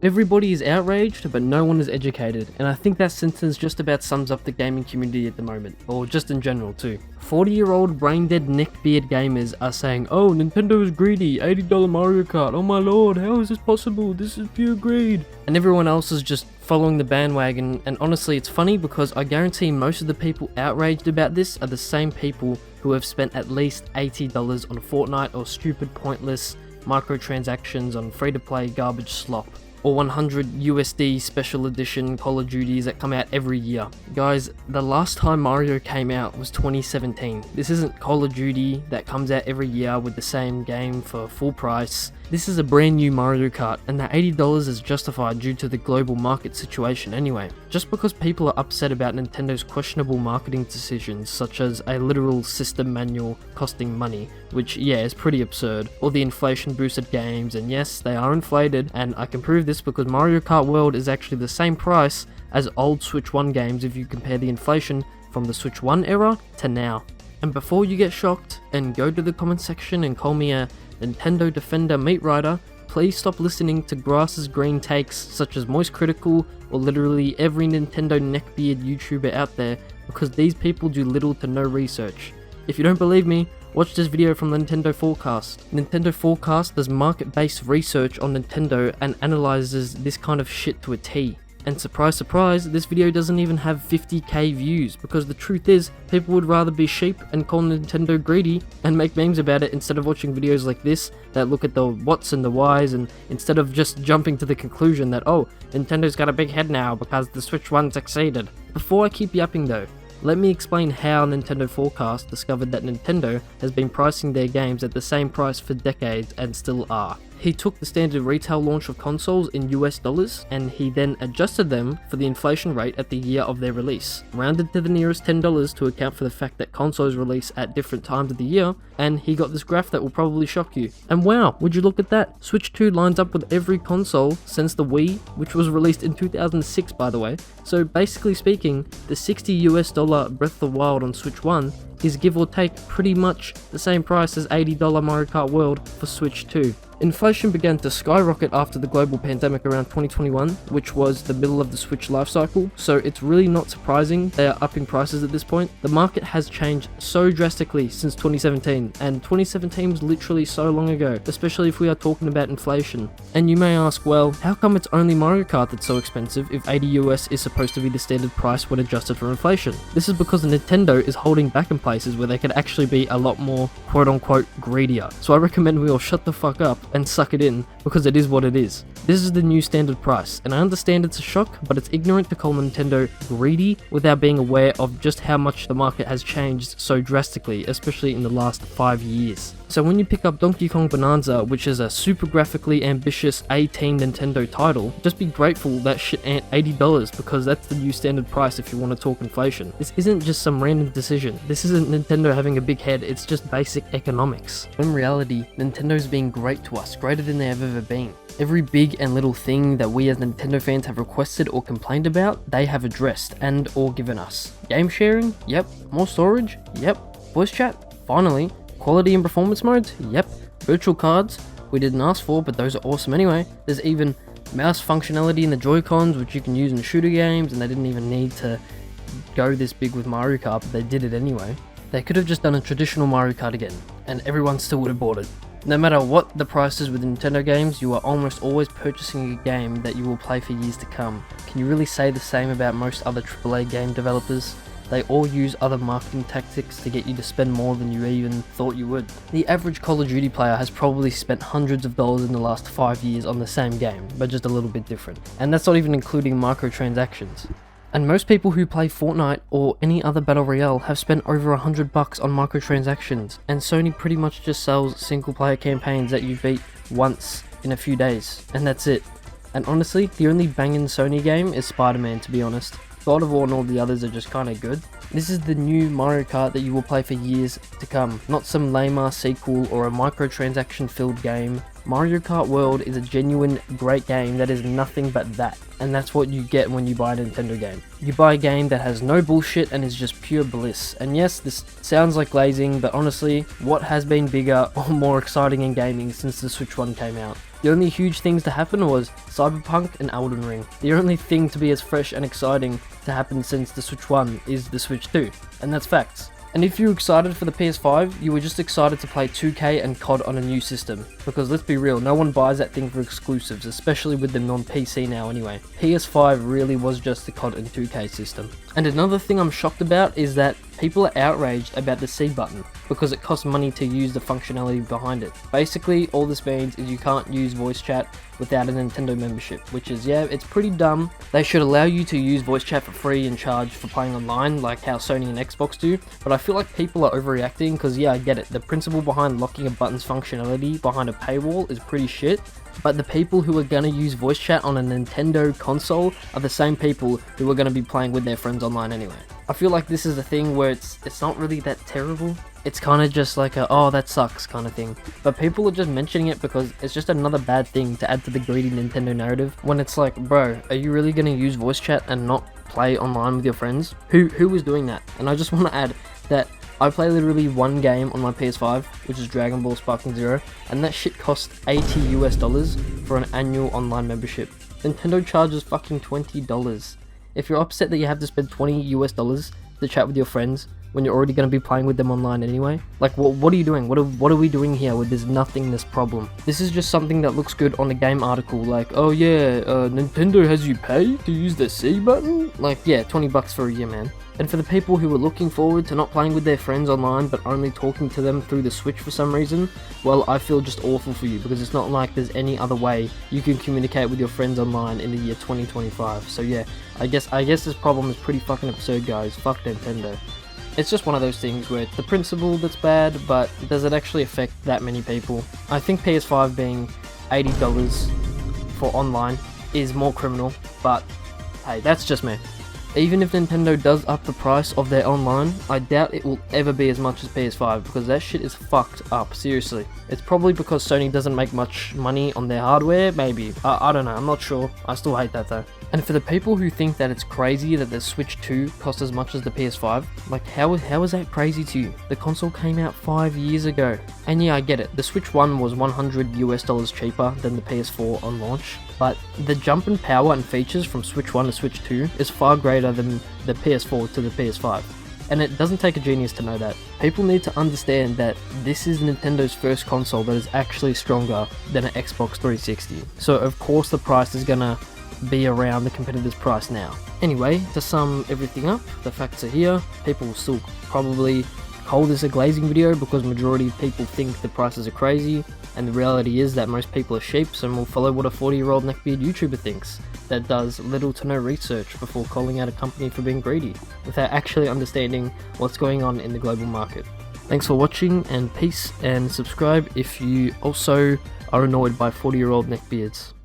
Everybody is outraged, but no one is educated, and I think that sentence just about sums up the gaming community at the moment, or just in general too. 40-year-old brain-dead neckbeard gamers are saying, "Oh, Nintendo is greedy, $80 Mario Kart, oh my lord, how is this possible, this is pure greed." And everyone else is just following the bandwagon, and honestly it's funny because I guarantee most of the people outraged about this are the same people who have spent at least $80 on Fortnite or stupid pointless microtransactions on free-to-play garbage slop, or 100 USD special edition Call of Duties that come out every year. Guys, the last time Mario came out was 2017. This isn't Call of Duty that comes out every year with the same game for full price. This is a brand new Mario Kart, and that $80 is justified due to the global market situation anyway. Just because people are upset about Nintendo's questionable marketing decisions, such as a literal system manual costing money, which yeah is pretty absurd, or the inflation boosted games, and yes they are inflated, and I can prove this because Mario Kart World is actually the same price as old Switch 1 games if you compare the inflation from the Switch 1 era to now. And before you get shocked and go to the comment section and call me a Nintendo Defender Meat Rider, please stop listening to grass's green takes such as Moist Critical or literally every Nintendo neckbeard YouTuber out there, because these people do little to no research. If you don't believe me, watch this video from Nintendo Forecast. Nintendo Forecast does market-based research on Nintendo and analyzes this kind of shit to a T. And surprise surprise, this video doesn't even have 50k views, because the truth is, people would rather be sheep and call Nintendo greedy and make memes about it instead of watching videos like this that look at the whats and the whys, and instead of just jumping to the conclusion that, oh, Nintendo's got a big head now because the Switch 1 succeeded. Before I keep yapping though, let me explain how Nintendo Forecast discovered that Nintendo has been pricing their games at the same price for decades and still are. He took the standard retail launch of consoles in US dollars, and he then adjusted them for the inflation rate at the year of their release, rounded to the nearest $10 to account for the fact that consoles release at different times of the year, and he got this graph that will probably shock you. And wow, would you look at that? Switch 2 lines up with every console since the Wii, which was released in 2006 by the way. So basically speaking, the $60 Breath of the Wild on Switch 1 is give or take pretty much the same price as $80 Mario Kart World for Switch 2. Inflation began to skyrocket after the global pandemic around 2021, which was the middle of the Switch lifecycle, so it's really not surprising they are upping prices at this point. The market has changed so drastically since 2017, and 2017 was literally so long ago, especially if we are talking about inflation. And you may ask, well, how come it's only Mario Kart that's so expensive if 80 US is supposed to be the standard price when adjusted for inflation? This is because Nintendo is holding back in places where they could actually be a lot more quote-unquote greedier. So I recommend we all shut the fuck up and suck it in, because it is what it is. This is the new standard price, and I understand it's a shock, but it's ignorant to call Nintendo greedy without being aware of just how much the market has changed so drastically, especially in the last 5 years. So when you pick up Donkey Kong Bonanza, which is a super graphically ambitious A-Team Nintendo title, just be grateful that shit ain't $80, because that's the new standard price if you want to talk inflation. This isn't just some random decision. This isn't Nintendo having a big head, it's just basic economics. In reality, Nintendo's being great to us, greater than they have ever been. Every big and little thing that we as Nintendo fans have requested or complained about, they have addressed and or given us. Game sharing? Yep. More storage? Yep. Voice chat? Finally. Quality and performance modes? Yep. Virtual cards? We didn't ask for, but those are awesome anyway. There's even mouse functionality in the Joy-Cons, which you can use in shooter games, and they didn't even need to go this big with Mario Kart, but they did it anyway. They could have just done a traditional Mario Kart again, and everyone still would have bought it. No matter what the price is with Nintendo games, you are almost always purchasing a game that you will play for years to come. Can you really say the same about most other AAA game developers? They all use other marketing tactics to get you to spend more than you even thought you would. The average Call of Duty player has probably spent hundreds of dollars in the last 5 years on the same game, but just a little bit different. And that's not even including microtransactions. And most people who play Fortnite or any other battle royale have spent over $100 on microtransactions, and Sony pretty much just sells single player campaigns that you beat once in a few days, and that's it. And honestly, the only banging Sony game is Spider-Man, to be honest. God of War and all the others are just kinda good. This is the new Mario Kart that you will play for years to come, not some lame-ass sequel or a microtransaction-filled game. Mario Kart World is a genuine great game that is nothing but that, and that's what you get when you buy a Nintendo game. You buy a game that has no bullshit and is just pure bliss. And yes, this sounds like glazing, but honestly, what has been bigger or more exciting in gaming since the Switch 1 came out? The only huge things to happen was Cyberpunk and Elden Ring. The only thing to be as fresh and exciting to happen since the Switch 1 is the Switch 2, and that's facts. And if you're excited for the PS5, you were just excited to play 2K and COD on a new system. Because let's be real, no one buys that thing for exclusives, especially with them on PC now anyway. PS5 really was just the COD and 2K system. And another thing I'm shocked about is that people are outraged about the C button, because it costs money to use the functionality behind it. Basically, all this means is you can't use voice chat without a Nintendo membership, which is, yeah, it's pretty dumb. They should allow you to use voice chat for free and charge for playing online, like how Sony and Xbox do, but I feel like people are overreacting, because yeah, I get it, the principle behind locking a button's functionality behind a paywall is pretty shit, but the people who are gonna use voice chat on a Nintendo console are the same people who are gonna be playing with their friends online anyway. I feel like this is a thing where it's not really that terrible. It's kind of just like a, oh, that sucks kind of thing. But people are just mentioning it because it's just another bad thing to add to the greedy Nintendo narrative, when it's like, bro, are you really gonna use voice chat and not play online with your friends? Who is doing that? And I just want to add that I play literally one game on my PS5, which is Dragon Ball Sparking Zero, and that shit costs $80 for an annual online membership. Nintendo charges fucking $20. If you're upset that you have to spend $20 to chat with your friends when you're already going to be playing with them online anyway, like what are you doing? What are we doing here with this nothingness problem? This is just something that looks good on the game article, like, oh yeah, Nintendo has you pay to use the C button? Like, yeah, $20 for a year, man. And for the people who are looking forward to not playing with their friends online but only talking to them through the Switch for some reason, well, I feel just awful for you, because it's not like there's any other way you can communicate with your friends online in the year 2025. So yeah, I guess this problem is pretty fucking absurd, guys. Fuck Nintendo. It's just one of those things where it's the principle that's bad, but does it actually affect that many people? I think PS5 being $80 for online is more criminal, but hey, that's just me. Even if Nintendo does up the price of their online, I doubt it will ever be as much as PS5, because that shit is fucked up, seriously. It's probably because Sony doesn't make much money on their hardware, maybe. I don't know, I'm not sure. I still hate that though. And for the people who think that it's crazy that the Switch 2 costs as much as the PS5, like how is that crazy to you? The console came out 5 years ago. And yeah, I get it, the Switch 1 was $100 cheaper than the PS4 on launch, but the jump in power and features from Switch 1 to Switch 2 is far greater than the PS4 to the PS5. And it doesn't take a genius to know that. People need to understand that this is Nintendo's first console that is actually stronger than an Xbox 360. So of course the price is gonna be around the competitor's price now. Anyway, to sum everything up, the facts are here. People will still probably call this a glazing video because majority of people think the prices are crazy, and the reality is that most people are sheeps and will follow what a 40-year-old neckbeard YouTuber thinks that does little to no research before calling out a company for being greedy, without actually understanding what's going on in the global market. Thanks for watching, and peace, and subscribe if you also are annoyed by 40-year-old neckbeards.